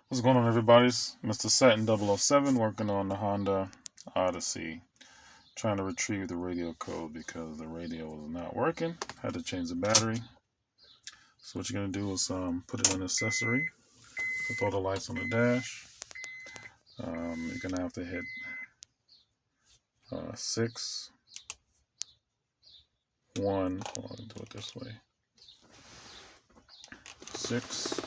What's going on, everybody? It's MrSettin007 working on the Honda Odyssey. Trying to retrieve the radio code because the radio was not working. Had to change the battery. So what you're going to do is put it in accessory with all the lights on the dash. You're going to have to hit 6, 1. Oh, I'll do it this way. 6,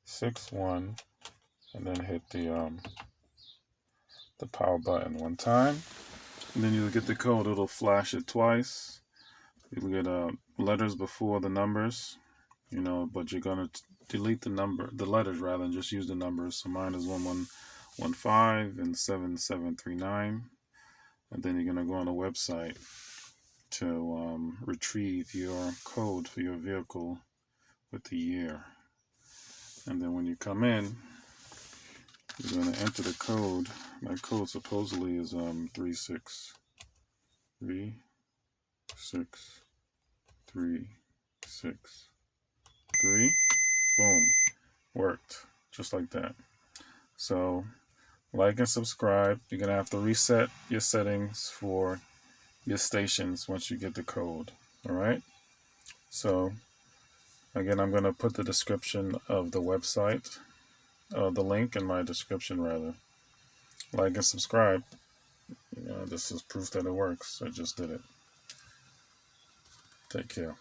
6, 1, and then hit the power button one time. And then you'll get the code. It'll flash it twice. You'll get letters before the numbers, but you're gonna delete the letters rather than just use the numbers. So mine is 1115 and 7739, and then you're gonna go on the website to retrieve your code for your vehicle with the year. And then when you come in, you're gonna enter the code. My code supposedly is 3636363. Boom, worked just like that. So like and subscribe. You're gonna have to reset your settings for your stations once you get the code. All right. So again, I'm gonna put the description of the website, the link in my description rather. Like and subscribe. This is proof that it works. I just did it. Take care.